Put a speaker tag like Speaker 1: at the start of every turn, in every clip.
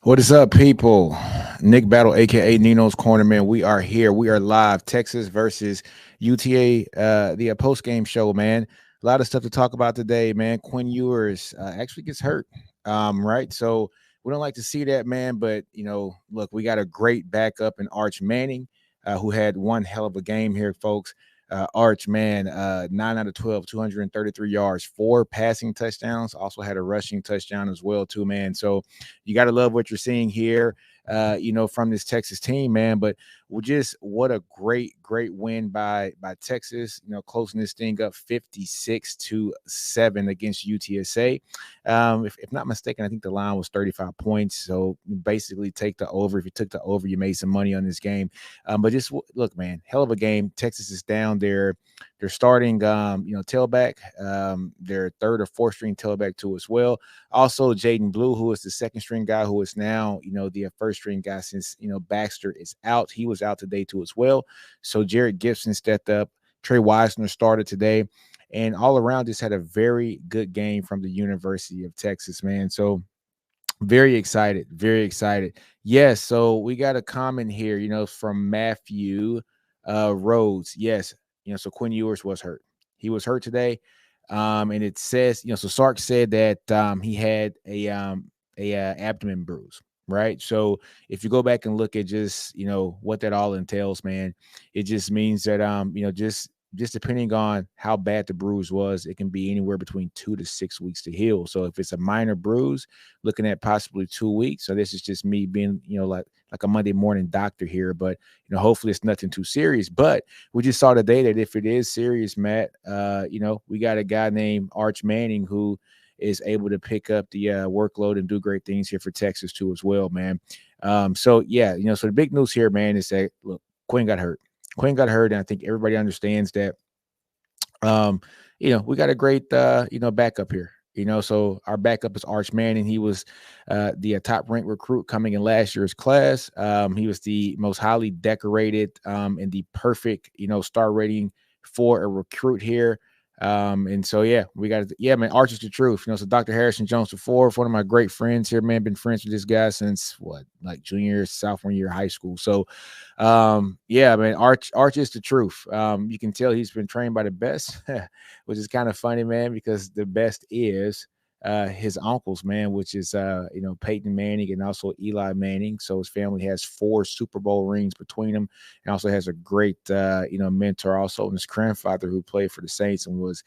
Speaker 1: What is up, people? Nick Battle, aka NinosCorner, man. We are here. We are live. Texas versus UTA, the post game show, man. A lot of stuff to talk about today, man. Quinn Ewers actually gets hurt, right? So we don't like to see that, man. But look, we got a great backup in Arch Manning, who had one hell of a game here, folks. Arch, man, 9 out of 12, 233 yards, 4 passing touchdowns. Also had a rushing touchdown as well, too, man. So you got to love what you're seeing here, from this Texas team, man. But what a great win by Texas, closing this thing up 56-7 against UTSA. If not mistaken, I think the line was 35 points. So basically take the over. If you took the over, you made some money on this game. But just look, man, hell of a game. Texas is down there. They're starting, tailback, their third or fourth string tailback too as well. Also, Jaden Blue, who is the second string guy, who is now, the first string guy since, Baxter is out. He was out today too as well. So Jared Gibson stepped up. Trey Wisner started today. And all around just had a very good game from the University of Texas, man. So very excited, very excited. Yes, so we got a comment here, from Matthew Rhodes. Yes, so Quinn Ewers was hurt. He was hurt today. And it says, so Sark said that he had a abdomen bruise, right? So if you go back and look at just, what that all entails, man, it just means that just depending on how bad the bruise was, it can be anywhere between 2 to 6 weeks to heal. So if it's a minor bruise, looking at possibly 2 weeks. So this is just me being, like a Monday morning doctor here, but hopefully it's nothing too serious. But we just saw today that if it is serious, Matt, we got a guy named Arch Manning who is able to pick up the workload and do great things here for Texas too as well, man. So the big news here, man, is that look, Quinn got hurt. And I think everybody understands that. We got a great backup here. So our backup is Arch Manning. He was the top ranked recruit coming in last year's class. He was the most highly decorated and the perfect, star rating for a recruit here. And so we got man, Arch is the truth. So Dr. Harrison Jones IV, one of my great friends here, man, been friends with this guy since junior, sophomore year of high school. So man, Arch is the truth. You can tell he's been trained by the best, which is kind of funny, man, because the best is his uncles, man, which is Peyton Manning and also Eli Manning. So his family has 4 Super Bowl rings between them, and also has a great mentor also, and his grandfather who played for the Saints and was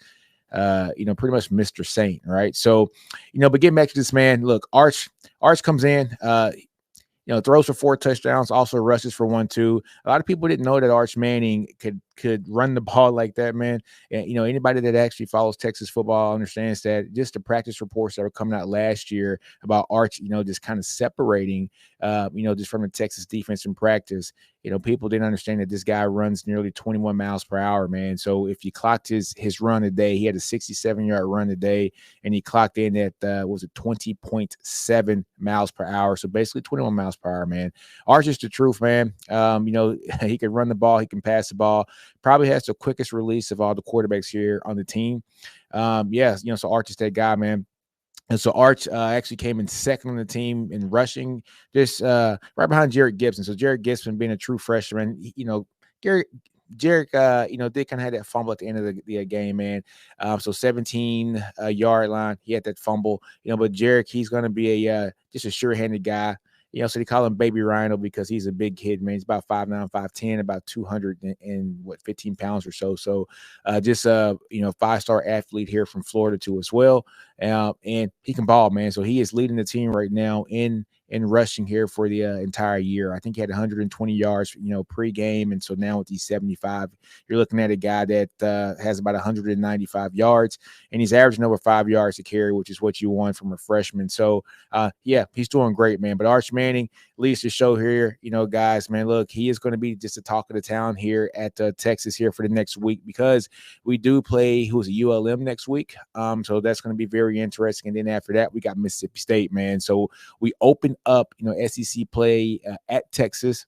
Speaker 1: pretty much Mr. Saint, right? So but getting back to this, man, look, Arch comes in, throws for 4 touchdowns, also rushes for 1-2. A lot of people didn't know that Arch Manning could run the ball like that, man. And, anybody that actually follows Texas football understands that just the practice reports that were coming out last year about Arch, just kind of separating, just from the Texas defense in practice. People didn't understand that this guy runs nearly 21 miles per hour, man. So if you clocked his run today, he had a 67-yard run today, and he clocked in at, 20.7 miles per hour. So basically 21 miles per hour, man. Arch is the truth, man. He can run the ball. He can pass the ball. Probably has the quickest release of all the quarterbacks here on the team. So Arch is that guy, man. And so Arch actually came in second on the team in rushing, just right behind Jared Gibson. So Jared Gibson being a true freshman, Jared, did kind of have that fumble at the end of the game, man. So 17-yard line, he had that fumble, but Jared, he's going to be just a sure-handed guy. So they call him Baby Rhino because he's a big kid, man. He's about 5'9", 5'10", about 215 pounds or so. So just 5-star athlete here from Florida too as well. And he can ball, man. So he is leading the team right now in rushing here for the entire year. I think he had 120 yards, pre-game. And so now with these 75, you're looking at a guy that has about 195 yards, and he's averaging over 5 yards to carry, which is what you want from a freshman. So, he's doing great, man. But Arch Manning leads the show here. Guys, man, look, he is going to be just the talk of the town here at Texas here for the next week, because we do play who's a ULM next week. So that's going to be very interesting. And then after that, we got Mississippi State, man. So we open up, SEC play at Texas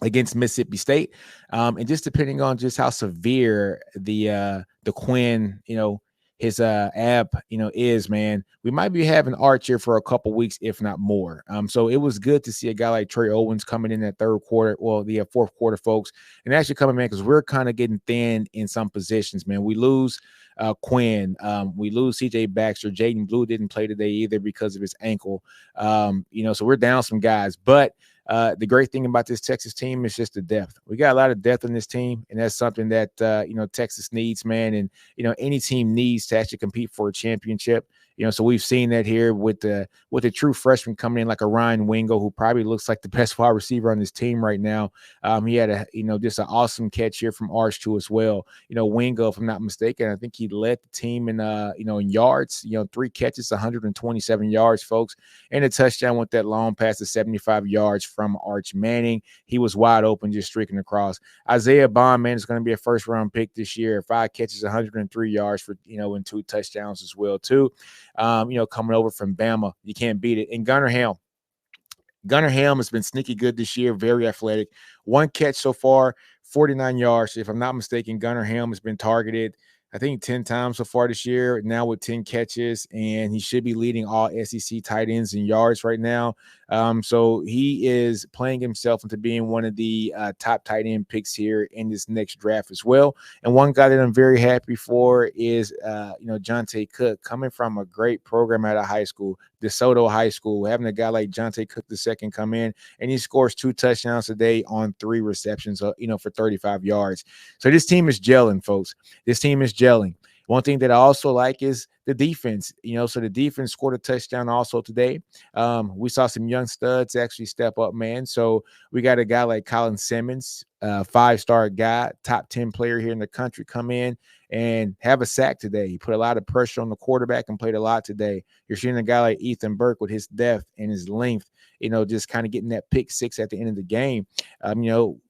Speaker 1: against Mississippi State. And just depending on just how severe the Quinn, his app, is, man, we might be having Arch here for a couple weeks, if not more. So it was good to see a guy like Trey Owens coming in that third quarter, well, the fourth quarter, folks, and actually coming, man, because we're kind of getting thin in some positions, man. We lose Quinn, we lose CJ Baxter. Jaden Blue didn't play today either because of his ankle. So we're down some guys, but the great thing about this Texas team is just the depth. We got a lot of depth in this team, and that's something that Texas needs, man. And any team needs to actually compete for a championship. So we've seen that here with the true freshman coming in like a Ryan Wingo, who probably looks like the best wide receiver on this team right now. He had just an awesome catch here from Arch too as well. Wingo, if I'm not mistaken, I think he led the team in in yards. 3 catches, 127 yards, folks, and a touchdown with that long pass of 75 yards from Arch Manning. He was wide open, just streaking across. Isaiah Bond, man, is going to be a first-round pick this year. 5 catches, 103 yards for and 2 touchdowns as well too. Coming over from Bama, you can't beat it. And Gunnar Helm has been sneaky good this year, very athletic. 1 catch so far, 49 yards. If I'm not mistaken, Gunnar Helm has been targeted, I think, 10 times so far this year, now with 10 catches, and he should be leading all SEC tight ends in yards right now. So he is playing himself into being one of the top tight end picks here in this next draft as well. And one guy that I'm very happy for is, Jonte Cook, coming from a great program out of high school, DeSoto High School, having a guy like Jonte Cook II come in, and he scores 2 touchdowns today on 3 receptions, for 35 yards. So this team is gelling, folks. This team is gelling. One thing that I also like is the defense, so the defense scored a touchdown also today. We saw some young studs actually step up, man. So we got a guy like Colin Simmons, 5-star guy, top 10 player here in the country, come in and have a sack today. He put a lot of pressure on the quarterback and played a lot today. You're seeing a guy like Ethan Burke with his depth and his length, just kind of getting that pick 6 at the end of the game.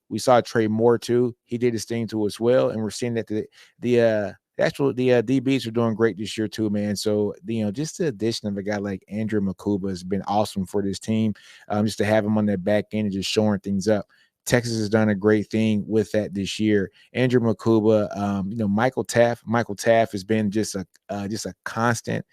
Speaker 1: We saw Trey Moore too. He did his thing too as well. And we're seeing that the DBs are doing great this year too, man. So, just the addition of a guy like Andrew Makuba has been awesome for this team, just to have him on that back end and just shoring things up. Texas has done a great thing with that this year. Andrew Makuba, Michael Taft has been just a constant,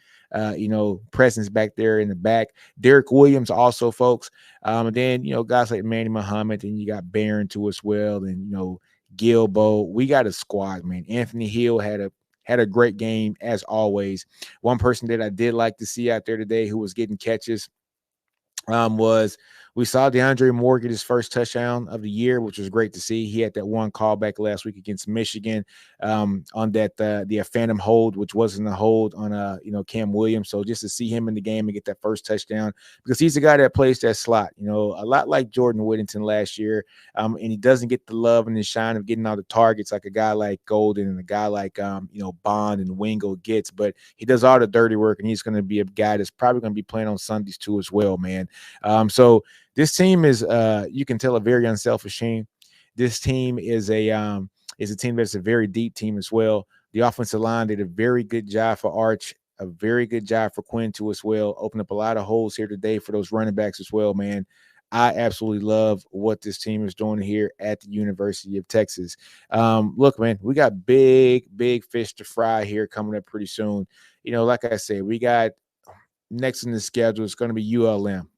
Speaker 1: presence back there in the back. Derek Williams also, folks. And then, guys like Manny Muhammad, and you got Barron too as well. And, Gilbo. We got a squad, man. Anthony Hill had a great game as always. One person that I did like to see out there today who was getting catches was we saw DeAndre Moore get his first touchdown of the year, which was great to see. He had that one callback last week against Michigan on that the phantom hold, which wasn't a hold on Cam Williams. So just to see him in the game and get that first touchdown, because he's the guy that plays that slot, a lot like Jordan Whittington last year, and he doesn't get the love and the shine of getting all the targets like a guy like Golden and a guy like Bond and Wingo gets, but he does all the dirty work, and he's going to be a guy that's probably going to be playing on Sundays too as well, man. So this team is, you can tell, a very unselfish team. This team is a team that's a very deep team as well. The offensive line did a very good job for Arch, a very good job for Quinn too as well. Opened up a lot of holes here today for those running backs as well, man. I absolutely love what this team is doing here at the University of Texas. Look, man, we got big fish to fry here coming up pretty soon. Like I said, we got next in the schedule, it's going to be ULM.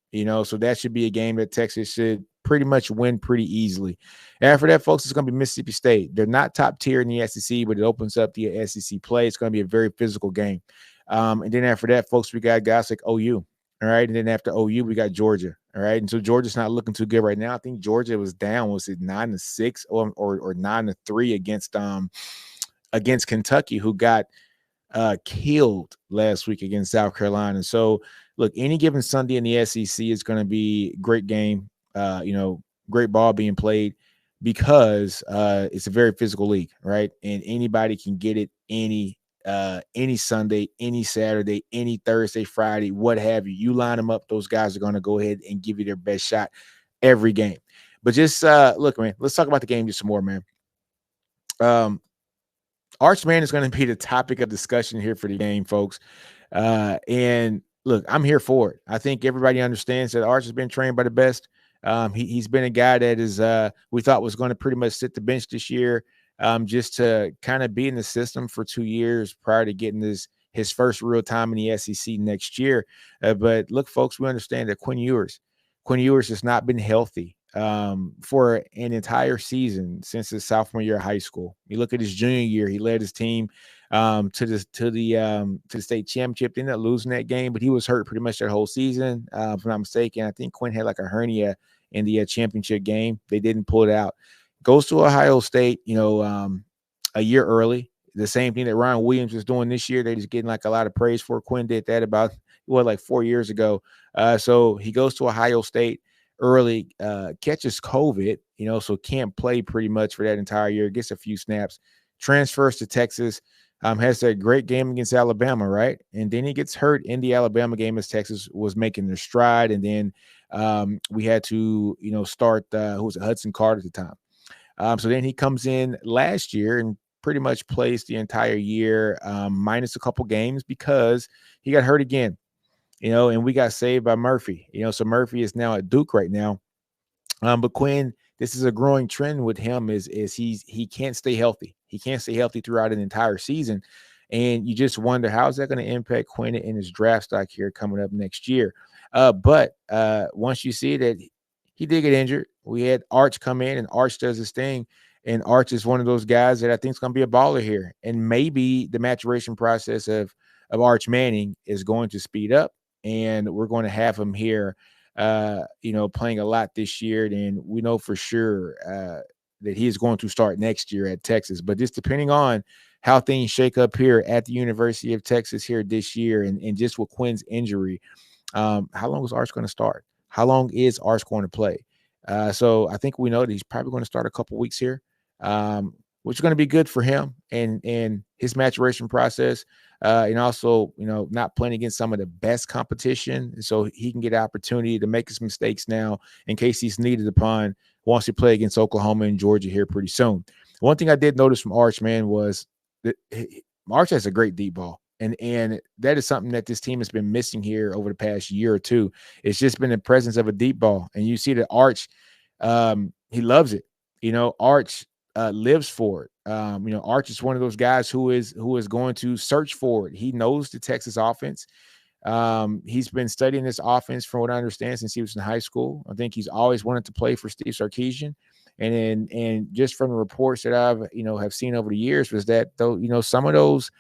Speaker 1: So that should be a game that Texas should pretty much win pretty easily. After that, folks, it's going to be Mississippi State. They're not top tier in the SEC, but it opens up the SEC play. It's going to be a very physical game. And then after that, folks, we got guys like OU. All right. And then after OU, we got Georgia. All right. And so Georgia's not looking too good right now. I think Georgia was down, was it 9-6 or 9-3 against Kentucky, who got killed last week against South Carolina. So look, any given Sunday in the SEC is going to be a great game, great ball being played, because it's a very physical league, right? And anybody can get it any Sunday, any Saturday, any Thursday, Friday, what have you. You line them up, those guys are going to go ahead and give you their best shot every game. But just look, man, let's talk about the game just some more, man. Archman is going to be the topic of discussion here for the game, folks. And look, I'm here for it. I think everybody understands that Arch has been trained by the best. He's been a guy that is we thought was going to pretty much sit the bench this year. just to kind of be in the system for 2 years prior to getting his first real time in the SEC next year. But look, folks, we understand that Quinn Ewers has not been healthy for an entire season since his sophomore year of high school. You look at his junior year; he led his team to the state championship. They ended up losing that game, but he was hurt pretty much that whole season. If I'm not mistaken, I think Quinn had like a hernia in the championship game. They didn't pull it out. Goes to Ohio State, a year early. The same thing that Ryan Williams is doing this year. They're just getting like a lot of praise for. Quinn did that about like 4 years ago. So he goes to Ohio State early, catches COVID, so can't play pretty much for that entire year. Gets a few snaps, transfers to Texas. Has that great game against Alabama, right? And then he gets hurt in the Alabama game as Texas was making their stride. And then we had to, start who was it, Hudson Card at the time. So then he comes in last year and pretty much plays the entire year, minus a couple games because he got hurt again, and we got saved by Murphy, so Murphy is now at Duke right now. But Quinn, this is a growing trend with him is he can't stay healthy. He can't stay healthy throughout an entire season. And you just wonder, how is that going to impact Quinn in his draft stock here coming up next year? But once you see that he did get injured, we had Arch come in, and Arch does his thing. And Arch is one of those guys that I think is going to be a baller here. And maybe the maturation process of Arch Manning is going to speed up, and we're going to have him here playing a lot this year. Then we know for sure that he is going to start next year at Texas. But just depending on how things shake up here at the University of Texas here this year, and just with Quinn's injury, how long is Arch going to start? How long is Arch going to play? So I think we know that he's probably going to start a couple weeks here, which is going to be good for him and his maturation process. And also, not playing against some of the best competition. So he can get an opportunity to make his mistakes now in case he's needed upon once he play against Oklahoma and Georgia here pretty soon. One thing I did notice from Arch, man, was that Arch has a great deep ball. And that is something that this team has been missing here over the past year or two. It's just been the presence of a deep ball. And you see that Arch, he loves it. Arch lives for it. Arch is one of those guys who is going to search for it. He knows the Texas offense. He's been studying this offense, from what I understand, since he was in high school. I think he's always wanted to play for Steve Sarkisian. And just from the reports that I've have seen over the years, was that though some of those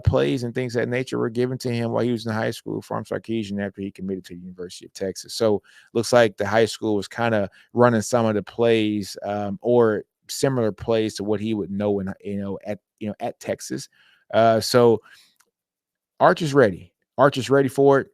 Speaker 1: plays and things of that nature were given to him while he was in high school from Sarkisian after he committed to the University of Texas. So looks like the high school was kind of running some of the plays or similar plays to what he would know at Texas. So Arch is ready. Arch is ready for it.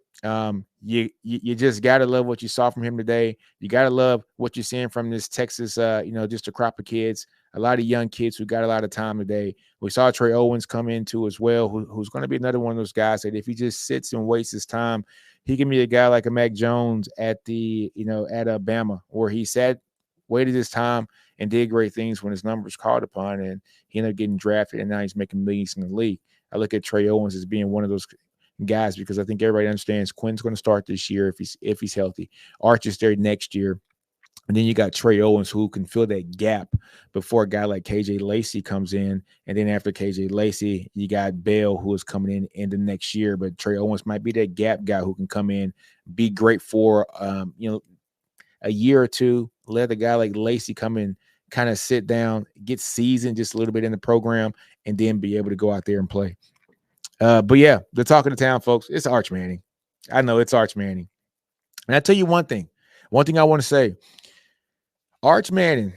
Speaker 1: You just gotta love what you saw from him today. You gotta love what you're seeing from this Texas, just a crop of kids, a lot of young kids who got a lot of time today. We saw Trey Owens come in too as well, who's going to be another one of those guys that if he just sits and wastes his time, he can be a guy like a Mac Jones at Alabama, where he sat, waited his time, and did great things when his numbers called upon, and he ended up getting drafted, and now he's making millions in the league. I look at Trey Owens as being one of those guys because I think everybody understands Quinn's going to start this year if he's healthy. Arch is there next year. And then you got Trey Owens, who can fill that gap before a guy like KJ Lacey comes in. And then after KJ Lacey, you got Bell, who is coming in the next year. But Trey Owens might be that gap guy who can come in, be great for, a year or two, let a guy like Lacey come in, kind of sit down, get seasoned just a little bit in the program, and then be able to go out there and play. But yeah, the talk of the town, folks, it's Arch Manning. I know it's Arch Manning. And I tell you one thing I want to say. Arch Manning,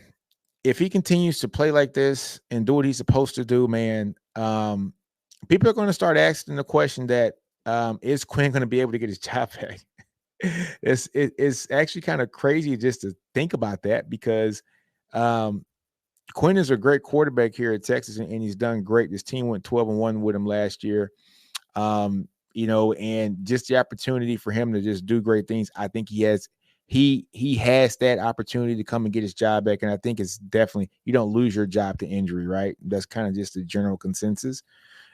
Speaker 1: if he continues to play like this and do what he's supposed to do, man, people are going to start asking the question that is Quinn going to be able to get his job back? It's actually kind of crazy just to think about that because Quinn is a great quarterback here at Texas, and he's done great. This team went 12-1 with him last year. And just the opportunity for him to just do great things. I think he has that opportunity to come and get his job back. And I think it's definitely, you don't lose your job to injury, right? That's kind of just the general consensus.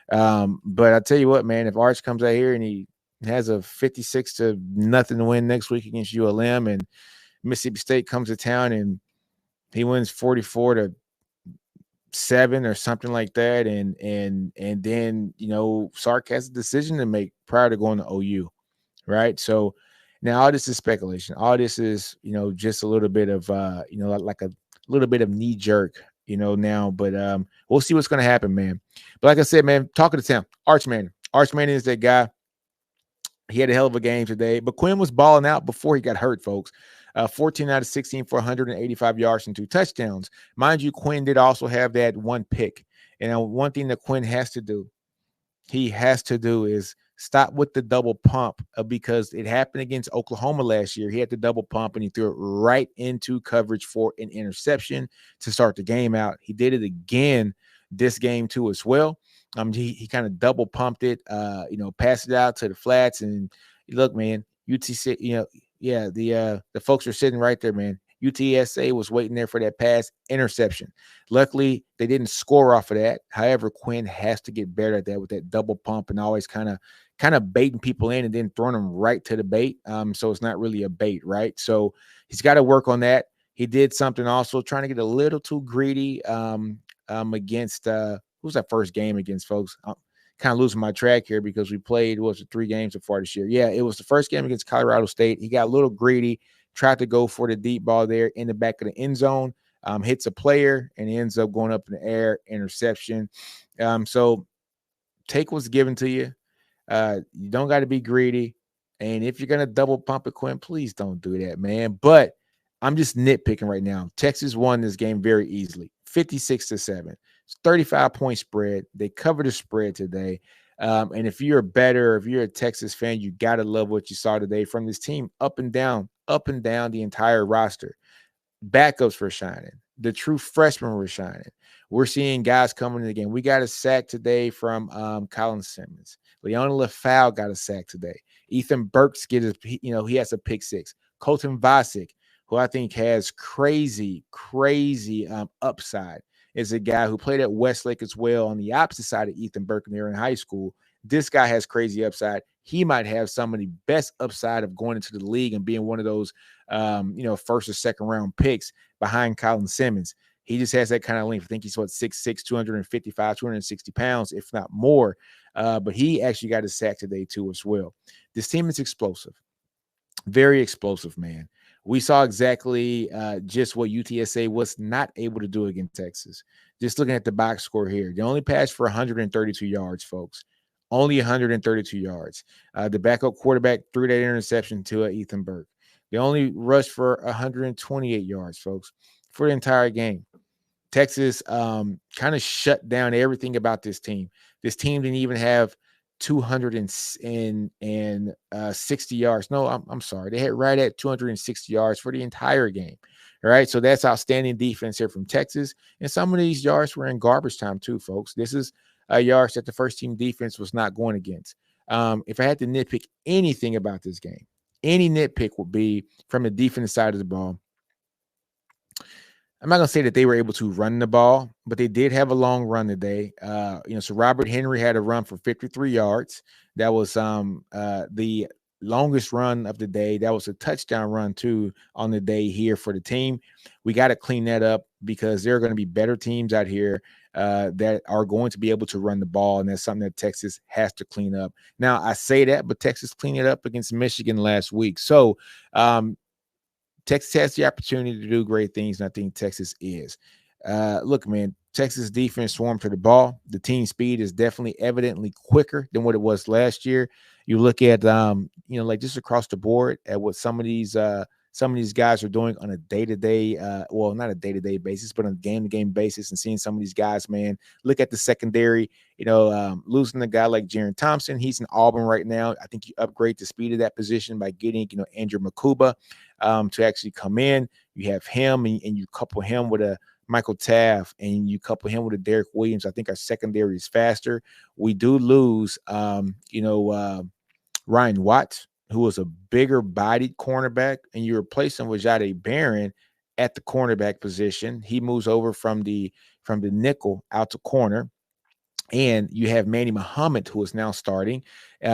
Speaker 1: But I tell you what, man, if Arch comes out here and he has a 56-0 win next week against ULM, and Mississippi State comes to town and he wins 44-0 7 or something like that, and then Sark has a decision to make prior to going to OU, right? So now all this is speculation. All this is just a little bit of like a little bit of knee jerk, now. But we'll see what's going to happen, man. But like I said, man, talking to Tim Archman. Archman is that guy. He had a hell of a game today, but Quinn was balling out before he got hurt, folks. 14 out of 16 for 185 yards and 2 touchdowns. Mind you, Quinn did also have that one pick. And one thing that Quinn has to do, is stop with the double pump, because it happened against Oklahoma last year. He had the double pump and he threw it right into coverage for an interception to start the game out. He did it again this game too as well. He kind of double pumped it, passed it out to the flats. And look, man, UTSA, the folks are sitting right there, man. UTSA was waiting there for that pass interception. Luckily, they didn't score off of that. However, Quinn has to get better at that with that double pump and always kind of baiting people in and then throwing them right to the bait. So it's not really a bait, right? So he's got to work on that. He did something also trying to get a little too greedy against who's that first game against, folks? I'm kind of losing my track here because we played, what was it, 3 games so far this year? Yeah, it was the first game against Colorado State. He got a little greedy, tried to go for the deep ball there in the back of the end zone, hits a player, and ends up going up in the air, interception. So take what's given to you. You don't got to be greedy. And if you're going to double pump it, Quinn, please don't do that, man. But I'm just nitpicking right now. Texas won this game very easily, 56-7. It's 35-point spread. They covered the spread today. And if you're a Texas fan, you got to love what you saw today from this team, up and down the entire roster. Backups were shining. The true freshmen were shining. We're seeing guys coming in the game. We got a sack today from Colin Simmons. Leona LaFau got a sack today. Ethan Burks he has a pick 6. Colton Vasek, who I think has crazy upside, is a guy who played at Westlake as well on the opposite side of Ethan Burke when they were in high school. This guy has crazy upside. He might have some of the best upside of going into the league and being one of those, first or second round picks behind Colin Simmons. He just has that kind of length. I think he's 6'6", 255, 260 pounds, if not more. But he actually got a sack today too as well. This team is explosive. Very explosive, man. We saw exactly just what UTSA was not able to do against Texas. Just looking at the box score here, they only passed for 132 yards, folks. Only 132 yards. The backup quarterback threw that interception to Ethan Burke. They only rushed for 128 yards, folks, for the entire game. Texas kind of shut down everything about this team. This team didn't even have 260 yards. No, I'm sorry. They had right at 260 yards for the entire game. All right. So that's outstanding defense here from Texas. And some of these yards were in garbage time too, folks. This is a yards that the first team defense was not going against. If I had to nitpick anything about this game, any nitpick would be from the defensive side of the ball. I'm not going to say that they were able to run the ball, but they did have a long run today. So Robert Henry had a run for 53 yards. That was the longest run of the day. That was a touchdown run too on the day here for the team. We got to clean that up because there are going to be better teams out here that are going to be able to run the ball, and that's something that Texas has to clean up. Now, I say that, but Texas cleaned it up against Michigan last week. So Texas has the opportunity to do great things, and I think Texas is. Look, man, Texas defense swarmed to the ball. The team speed is definitely evidently quicker than what it was last year. You look at, like just across the board at what some of these guys are doing on a day-to-day, not a day-to-day basis, but on a game-to-game basis, and seeing some of these guys, man, look at the secondary, losing a guy like Jaron Thompson. He's in Auburn right now. I think you upgrade the speed of that position by getting, Andrew Makuba to actually come in. You have him and you couple him with a Michael Taft and you couple him with a Derek Williams. I think our secondary is faster. We do lose, Ryan Watts, who was a bigger bodied cornerback, and you replace him with Jade Barron at the cornerback position. He moves over from the nickel out to corner. And you have Manny Muhammad, who is now starting, he's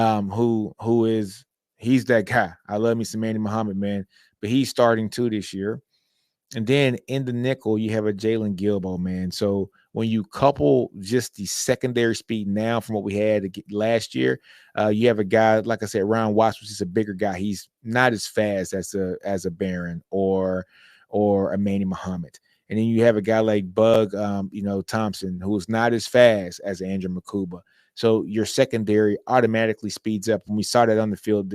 Speaker 1: that guy. I love me some Manny Muhammad, man, but he's starting too this year. And then in the nickel, you have a Jalen Gilbo, man. So when you couple just the secondary speed now from what we had last year, you have a guy, like I said, Ryan Watts, which is a bigger guy. He's not as fast as a Barron or a Manny Muhammad. And then you have a guy like Bug, Thompson, who's not as fast as Andrew Makuba. So your secondary automatically speeds up. And we saw that on the field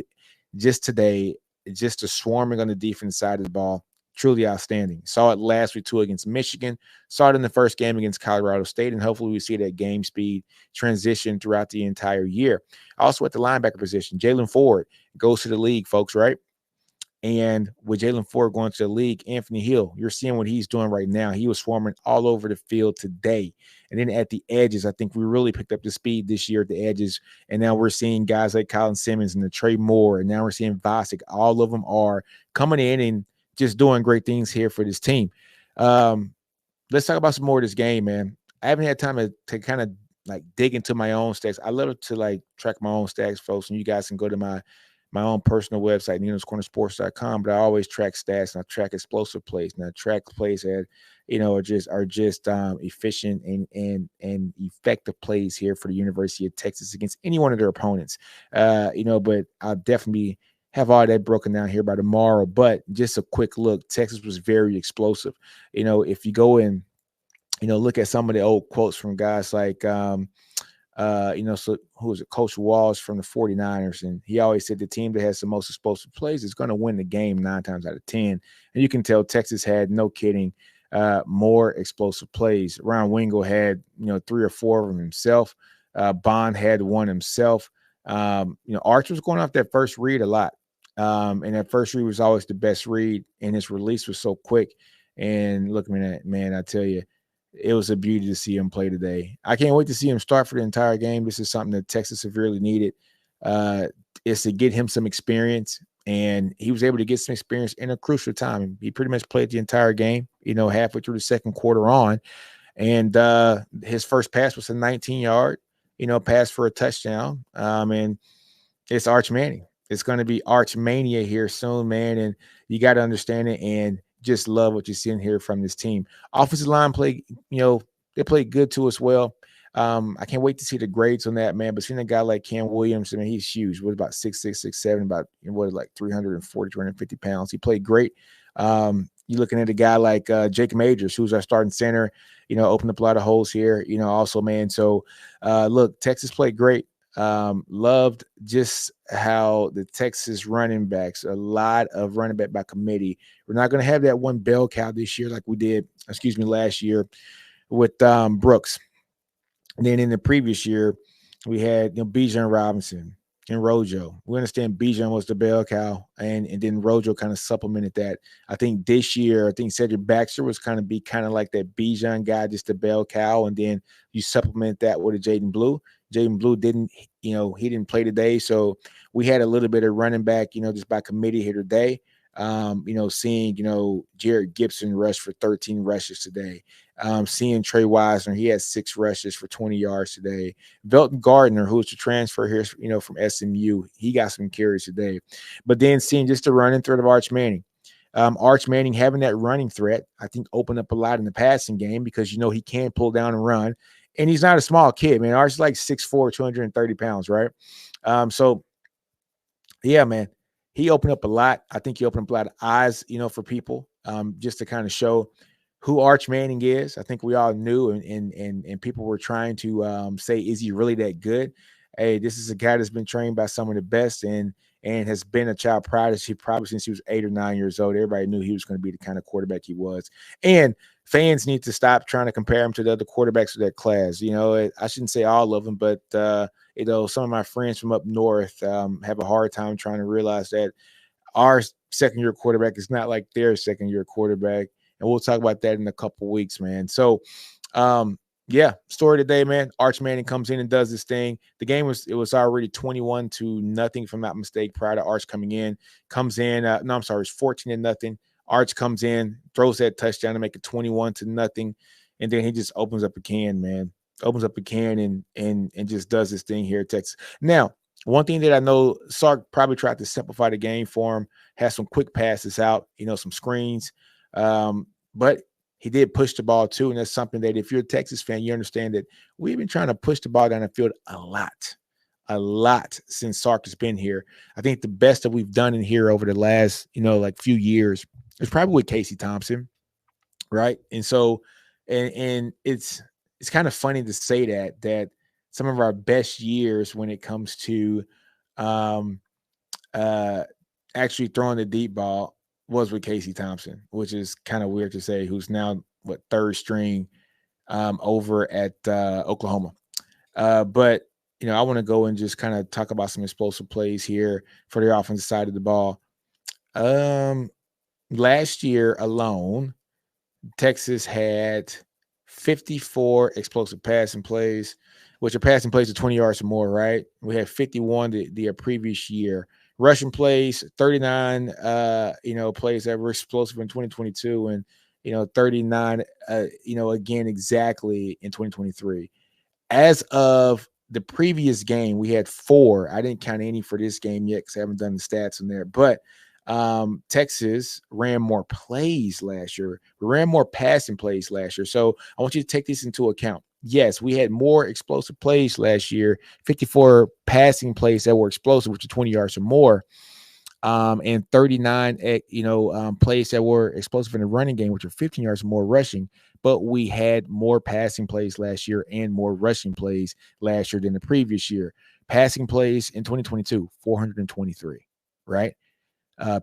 Speaker 1: just today, just the swarming on the defense side of the ball. Truly outstanding. Saw it last week too against Michigan. Saw it in the first game against Colorado State, and hopefully we see that game speed transition throughout the entire year. Also at the linebacker position, Jalen Ford goes to the league, folks, right? And with Jalen Ford going to the league, Anthony Hill, you're seeing what he's doing right now. He was swarming all over the field today. And then at the edges, I think we really picked up the speed this year at the edges. And now we're seeing guys like Colin Simmons and the Trey Moore. And now we're seeing Vosick. All of them are coming in and just doing great things here for this team. Let's talk about some more of this game, man. I haven't had time to kind of like dig into my own stats. I love to like track my own stats, folks, and you guys can go to my own personal website, NinosCornerSports.com, but I always track stats and I track explosive plays and I track plays that, are just efficient and effective plays here for the University of Texas against any one of their opponents. But I'll definitely have all that broken down here by tomorrow. But just a quick look, Texas was very explosive. If you go and, look at some of the old quotes from guys like, so who was it? Coach Walsh from the 49ers. And he always said the team that has the most explosive plays is going to win the game 9 times out of 10. And you can tell Texas had, no kidding, more explosive plays. Ron Wingo had, 3 or 4 of them himself. Bond had one himself. Arch was going off that first read a lot. And that first read was always the best read. And his release was so quick. And look, man, I tell you, it was a beauty to see him play today. I can't wait to see him start for the entire game. This is something that Texas severely needed. Is to get him some experience, and he was able to get some experience in a crucial time. He pretty much played the entire game, halfway through the second quarter on. And his first pass was a 19-yard, pass for a touchdown. And it's Arch Manning. It's going to be Arch Mania here soon, man. And you got to understand it and just love what you're seeing here from this team. Offensive line play, they played good to us well. I can't wait to see the grades on that, man. But seeing a guy like Cam Williams, I mean, he's huge. What about 6'6", 6'7", about like 340, 350 pounds. He played great. You're looking at a guy like Jake Majors, who's our starting center, opened up a lot of holes here, also, man. So, look, Texas played great. Loved just how the Texas running backs, a lot of running back by committee. We're not going to have that one bell cow this year like we did, last year with Brooks. And then in the previous year, we had Bijan Robinson and Rojo. We understand Bijan was the bell cow, and then Rojo kind of supplemented that. I think this year, Cedric Baxter was kind of like that Bijan guy, just the bell cow, and then you supplement that with a Jaden Blue. Jaden Blue didn't, he didn't play today, so we had a little bit of running back, just by committee here today. Seeing, Jared Gibson rush for 13 rushes today. Seeing Trey Wisner, he had 6 rushes for 20 yards today. Velton Gardner, who's the transfer here, from SMU, he got some carries today. But then seeing just the running threat of Arch Manning. Arch Manning having that running threat, I think, opened up a lot in the passing game because, he can pull down and run. And he's not a small kid, man. Arch is like 6'4", 230 pounds, right? So, yeah, man. He opened up a lot. I think he opened up a lot of eyes, for people, just to kind of show who Arch Manning is. I think we all knew, and people were trying to say, is he really that good? Hey, this is a guy that's been trained by some of the best and has been a child prodigy probably since he was 8 or 9 years old. Everybody knew he was going to be the kind of quarterback he was. And fans need to stop trying to compare him to the other quarterbacks of that class. I shouldn't say all of them, but some of my friends from up north have a hard time trying to realize that our second-year quarterback is not like their second-year quarterback. And we'll talk about that in a couple of weeks, man. So, story today, man. Arch Manning comes in and does this thing. The game was already 21-0, if I'm not mistaken, prior to Arch coming in. It's 14-0. Arch comes in, throws that touchdown to make it 21-0, and then he just opens up a can, man. Opens up a can and just does this thing here at Texas. Now, one thing that I know, Sark probably tried to simplify the game for him, has some quick passes out, some screens. But he did push the ball too, and that's something that if you're a Texas fan, you understand that we've been trying to push the ball down the field a lot since Sark has been here. I think the best that we've done in here over the last, like few years is probably with Casey Thompson, right? And so, and it's kind of funny to say that some of our best years when it comes to um actually throwing the deep ball was with Casey Thompson, which is kind of weird to say, who's now what, third string over at Oklahoma. But I want to go and just kind of talk about some explosive plays here for the offensive side of the ball. Last year alone, Texas had 54 explosive passing plays, which are passing plays of 20 yards or more, right? We had 51 the previous year. Rushing plays, 39, plays that were explosive in 2022, and 39, again exactly in 2023. As of the previous game, we had 4. I didn't count any for this game yet because I haven't done the stats in there, but Texas ran more plays last year. We ran more passing plays last year. So I want you to take this into account. Yes, we had more explosive plays last year, 54 passing plays that were explosive, which are 20 yards or more, and 39, plays that were explosive in the running game, which are 15 yards or more rushing. But we had more passing plays last year and more rushing plays last year than the previous year. Passing plays in 2022, 423, right?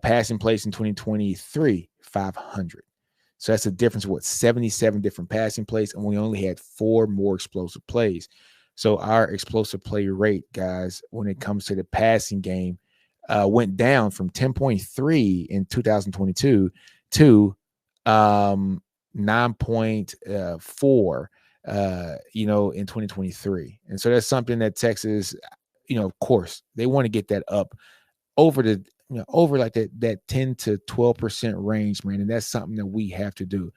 Speaker 1: Passing plays in 2023, 500. So that's a difference of 77 different passing plays, and we only had 4 more explosive plays. So our explosive play rate, guys, when it comes to the passing game, went down from 10.3 in 2022 to 9.4 in 2023. And so that's something that Texas, of course, they want to get that up over the over like that 10 to 12% range, man. And that's something that we have to do.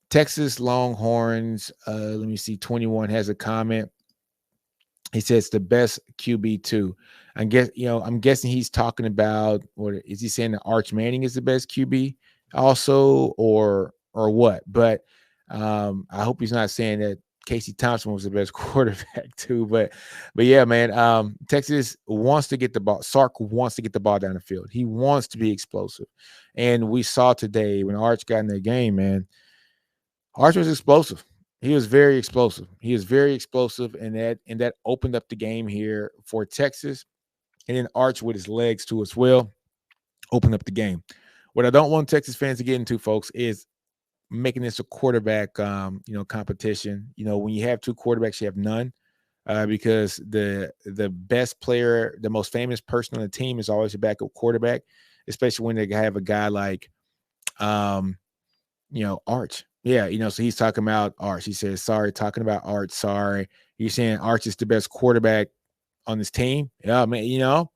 Speaker 1: Texas Longhorns, let me see, 21 has a comment. He says the best QB2. I'm guessing he's talking about, what is he saying, that Arch Manning is the best QB also, or what? But I hope he's not saying that Casey Thompson was the best quarterback too. But yeah, man, Texas wants to get the ball. Sark wants to get the ball down the field. He wants to be explosive. And we saw today when Arch got in that game, man, Arch was explosive. He was very explosive. And that opened up the game here for Texas. And then Arch with his legs too as well opened up the game. What I don't want Texas fans to get into, folks, is making this a quarterback competition. When you have 2 quarterbacks, you have none. Because the best player, the most famous person on the team is always a backup quarterback, especially when they have a guy like Arch. Yeah, so he's talking about Arch. He says, sorry, talking about Arch. Sorry. You're saying Arch is the best quarterback on this team? Yeah, man,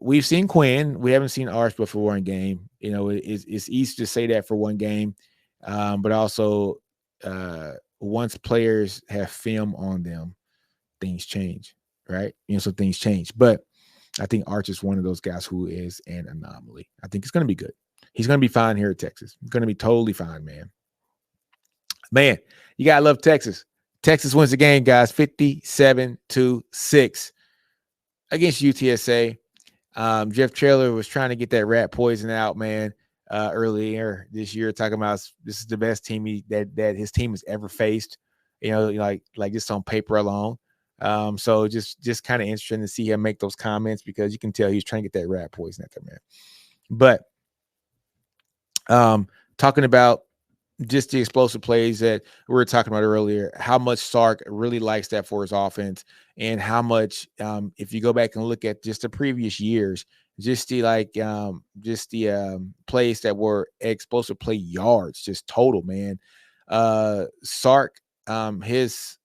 Speaker 1: we've seen Quinn. We haven't seen Arch but for one game. It's easy to say that for one game. But also once players have film on them, things change, right? So things change. But I think Arch is one of those guys who is an anomaly. I think it's going to be good. He's going to be fine here at Texas. He's going to be totally fine, man. Man, you got to love Texas. Texas wins the game, guys, 57-6 against UTSA. Jeff Traylor was trying to get that rat poison out, man, earlier this year, talking about this is the best team that his team has ever faced, like just on paper alone. So just kind of interesting to see him make those comments, because you can tell he's trying to get that rat poison at them, man. But talking about just the explosive plays that we were talking about earlier, how much Sark really likes that for his offense, and how much, if you go back and look at just the previous years, just the plays that were explosive play yards, just total, man. Sark, his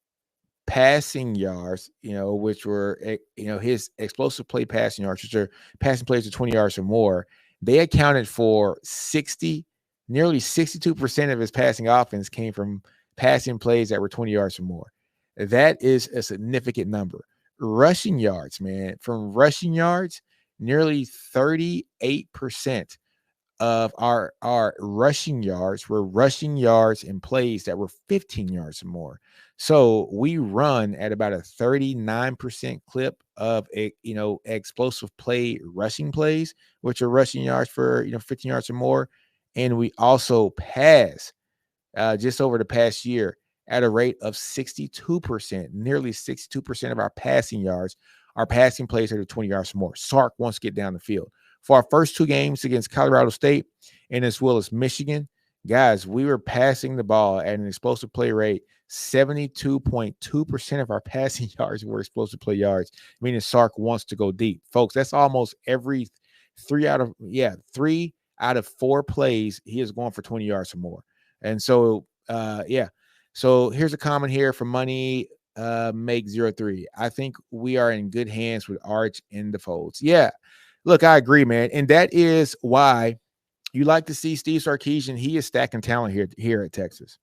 Speaker 1: passing yards, which were, his explosive play passing yards, which are passing plays of 20 yards or more, they accounted for nearly 62% of his passing offense came from passing plays that were 20 yards or more. That is a significant number. Rushing yards, man, from rushing yards, nearly 38% of our rushing yards were rushing yards and plays that were 15 yards or more. So we run at about a 39% clip of explosive play rushing plays, which are rushing yards for 15 yards or more. And we also pass just over the past year at a rate of 62%. Nearly 62% of our passing yards are passing plays that are 20 yards or more. Sark wants to get down the field. For our first two games against Colorado State and as well as Michigan, guys, we were passing the ball at an explosive play rate. 72.2% of our passing yards were explosive play yards, meaning Sark wants to go deep. Folks, that's almost every three out of four plays, he is going for 20 yards or more. And so, yeah. So here's a comment here from Money Make 03. I think we are in good hands with Arch in the folds. Yeah. Look, I agree, man. And that is why you like to see Steve Sarkisian. He is stacking talent here at Texas.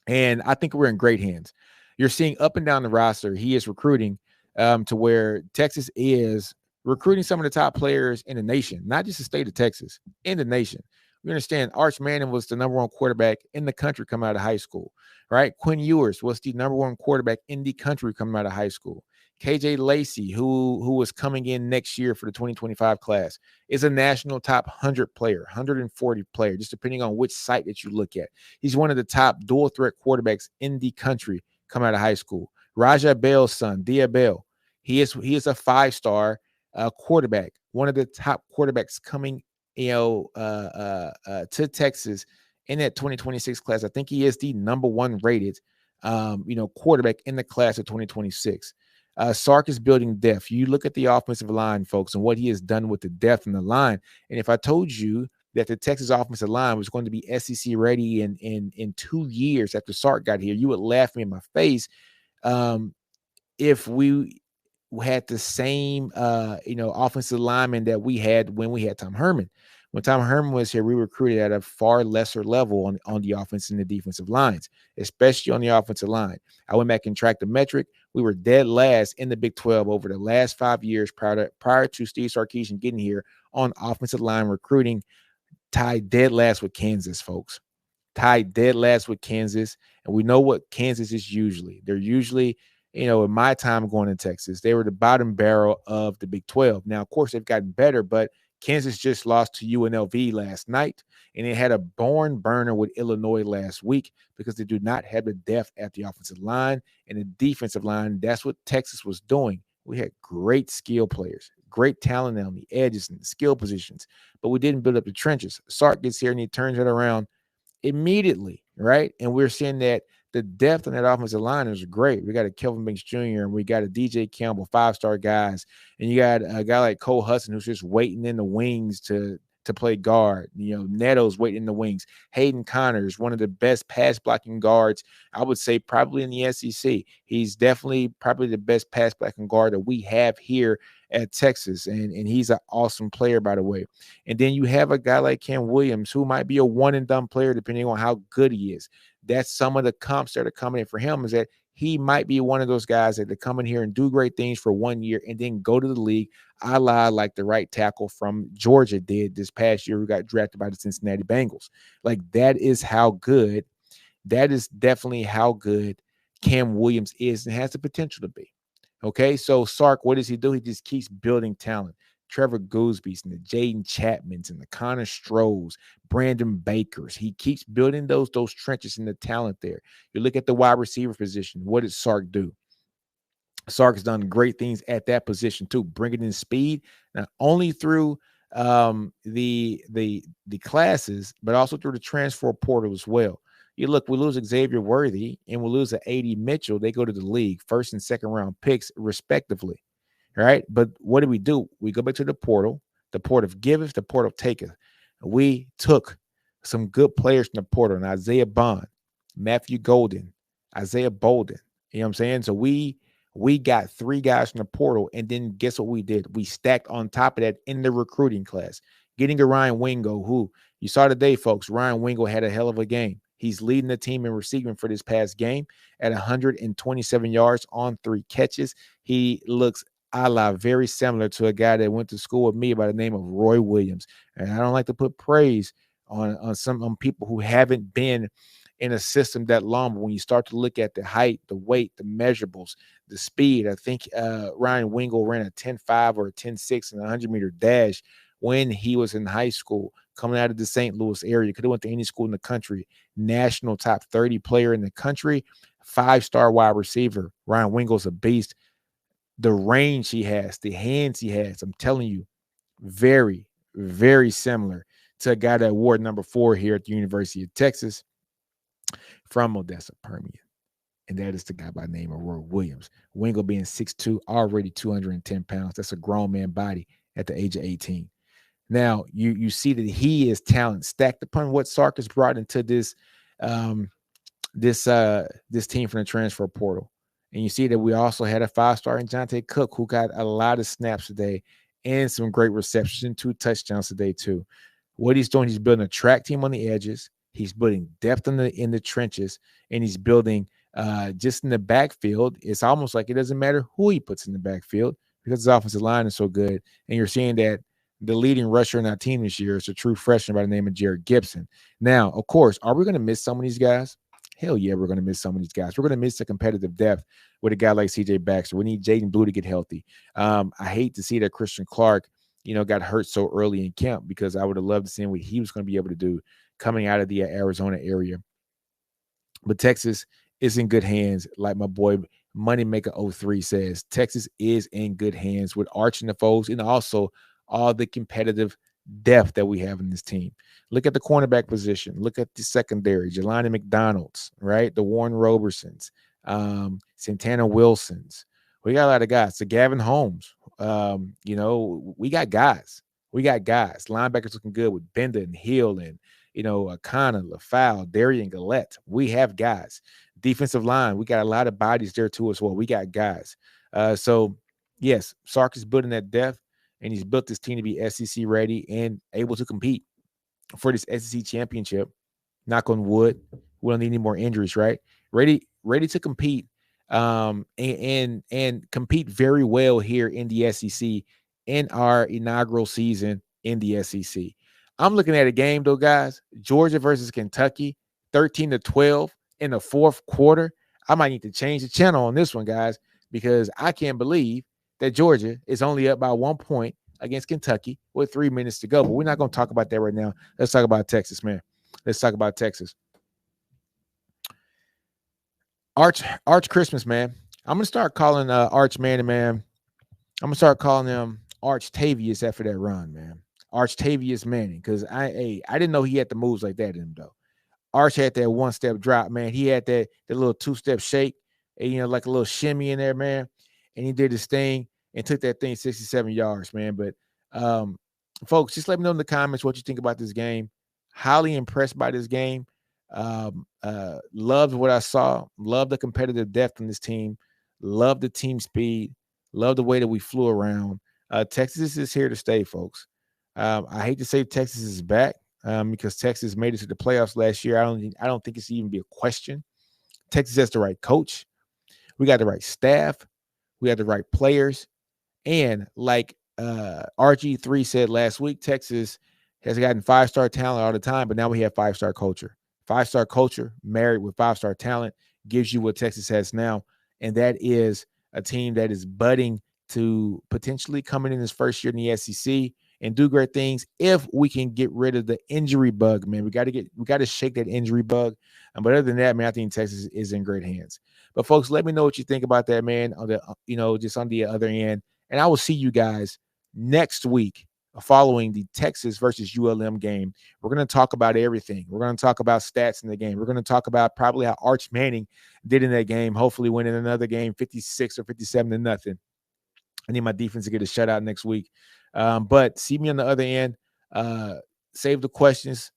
Speaker 1: And I think we're in great hands. You're seeing up and down the roster, he is recruiting to where Texas is recruiting some of the top players in the nation, not just the state of Texas, in the nation. We understand Arch Manning was the number one quarterback in the country coming out of high school, right? Quinn Ewers was the number one quarterback in the country coming out of high school. KJ Lacey, who was coming in next year for the 2025 class, is a national top 100 player, 140 player, just depending on which site that you look at. He's one of the top dual threat quarterbacks in the country coming out of high school. Raja Bell's son, Dia Bell, he is a 5-star quarterback, one of the top quarterbacks coming to Texas in that 2026 class. I think he is the number one rated quarterback in the class of 2026. Sark is building depth. You look at the offensive line, folks, and what he has done with the depth in the line. And if I told you that the Texas offensive line was going to be SEC ready in 2 years after Sark got here, you would laugh me in my face. If we had the same offensive lineman that we had when we had Tom Herman. When Tom Herman was here, we recruited at a far lesser level on the offense and the defensive lines, especially on the offensive line. I went back and tracked the metric. We were dead last in the Big 12 over the last 5 years prior to Steve Sarkisian getting here on offensive line recruiting, tied dead last with Kansas, folks. Tied dead last with Kansas. And we know what Kansas is usually. They're usually, in my time going to Texas, they were the bottom barrel of the Big 12. Now, of course, they've gotten better, but Kansas just lost to UNLV last night, and they had a barn burner with Illinois last week because they do not have the depth at the offensive line and the defensive line. That's what Texas was doing. We had great skill players, great talent on the edges and the skill positions, but we didn't build up the trenches. Sark gets here and he turns it around immediately, right? And we're seeing that the depth on that offensive line is great. We got a Kelvin Banks Jr. and we got a DJ Campbell, 5-star guys, and you got a guy like Cole Hudson who's just waiting in the wings to play guard. Neto's waiting in the wings. Hayden Connors, one of the best pass blocking guards, I would say probably in the SEC. He's definitely probably the best pass blocking guard that we have here at Texas, and he's an awesome player, by the way. And then you have a guy like Cam Williams, who might be a one-and-done player depending on how good he is. That's some of the comps that are coming in for him, is that he might be one of those guys that come in here and do great things for 1 year and then go to the league, a la like the right tackle from Georgia did this past year, who got drafted by the Cincinnati Bengals. Like, that is definitely how good Cam Williams is and has the potential to be. Okay, so Sark, what does he do? He just keeps building talent. Trevor Goosby's and the Jaden Chapmans and the Connor Strohs, Brandon Bakers. He keeps building those trenches and the talent there. You look at the wide receiver position. What did Sark do? Sark has done great things at that position too, bringing in speed, not only through the classes, but also through the transfer portal as well. We lose Xavier Worthy and we lose A.D. Mitchell. They go to the league, first and second round picks, respectively. All right. But what do? We go back to the portal of giveth, the portal taketh. We took some good players from the portal, and Isaiah Bond, Matthew Golden, Isaiah Bolden. You know what I'm saying? So we got 3 guys from the portal, and then guess what we did? We stacked on top of that in the recruiting class, getting a Ryan Wingo, who you saw today, folks. Ryan Wingo had a hell of a game. He's leading the team in receiving for this past game at 127 yards on 3 catches. He looks a la very similar to a guy that went to school with me by the name of Roy Williams. And I don't like to put praise on people who haven't been in a system that long, but when you start to look at the height, the weight, the measurables, the speed, I think Ryan Wingle ran a 10.5 or a 10.6 in a 100-meter dash when he was in high school, coming out of the St. Louis area. Could have went to any school in the country. National top 30 player in the country, 5-star wide receiver. Ryan Wingle's a beast. The range he has, the hands he has, I'm telling you, very, very similar to a guy that wore number 4 here at the University of Texas from Odessa Permian. And that is the guy by the name of Roy Williams. Wingle being 6'2", already 210 pounds. That's a grown man body at the age of 18. Now, you see that he is talent stacked upon what Sark has brought into this this team from the transfer portal. And you see that we also had a 5-star in Jonte Cook, who got a lot of snaps today and some great receptions and 2 touchdowns today too. What he's doing, he's building a track team on the edges. He's building depth in the trenches, and he's building just in the backfield. It's almost like it doesn't matter who he puts in the backfield because his offensive line is so good. And you're seeing that the leading rusher in our team this year is a true freshman by the name of Jared Gibson. Now, of course, are we going to miss some of these guys? Hell yeah, we're going to miss some of these guys. We're going to miss the competitive depth with a guy like C.J. Baxter. We need Jaden Blue to get healthy. I hate to see that Christian Clark, got hurt so early in camp, because I would have loved to see what he was going to be able to do coming out of the Arizona area. But Texas is in good hands. Like my boy Moneymaker 03 says, Texas is in good hands with Arch and the foes, and also all the competitive depth that we have in this team. Look at the cornerback position. Look at the secondary. Jelani McDonald's, right? The Warren Robersons, Santana Wilsons. We got a lot of guys. So Gavin Holmes. We got guys. Linebackers looking good with Bender and Hill and Akana, LaFowl, Darian Gillette. We have guys. Defensive line, we got a lot of bodies there too as well. We got guys. So yes, Sark is building that depth, and he's built this team to be SEC ready and able to compete for this SEC championship. Knock on wood. We don't need any more injuries, right? Ready to compete, and compete very well here in the SEC in our inaugural season in the SEC. I'm looking at a game though, guys. Georgia versus Kentucky, 13-12 in the fourth quarter. I might need to change the channel on this one, guys, because I can't believe that Georgia is only up by 1 point against Kentucky with 3 minutes to go. But we're not going to talk about that right now. Let's talk about Texas, man. Let's talk about Texas. Arch Christmas, man. I'm going to start calling Arch man. I'm going to start calling him Archtavius after that run, man. Archtavius Manning, because I didn't know he had the moves like that in him, though. Arch had that one-step drop, man. He had that little two-step shake, and, like a little shimmy in there, man. And he did his thing and took that thing 67 yards, man. But, folks, just let me know in the comments what you think about this game. Highly impressed by this game. Loved what I saw. Loved the competitive depth in this team. Loved the team speed. Loved the way that we flew around. Texas is here to stay, folks. I hate to say Texas is back, because Texas made it to the playoffs last year. I don't think it's even be a question. Texas has the right coach. We got the right staff. We have the right players. And like RG3 said last week, Texas has gotten 5-star talent all the time, but now we have 5-star culture. 5-star culture married with 5-star talent gives you what Texas has now, and that is a team that is budding to potentially come in his first year in the SEC and do great things if we can get rid of the injury bug, man. We got to shake that injury bug. But other than that, man, I think Texas is in great hands. But folks, let me know what you think about that, man, on the just on the other end. And I will see you guys next week following the Texas versus ULM game. We're going to talk about everything. We're going to talk about stats in the game. We're going to talk about probably how Arch Manning did in that game, hopefully winning another game 56 or 57-0. I need my defense to get a shutout next week. But see me on the other end. Save the questions.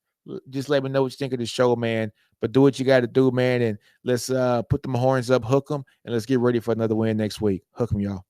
Speaker 1: Just let me know what you think of the show, man. But do what you got to do, man. And let's put them horns up, hook them, and let's get ready for another win next week. Hook them, y'all.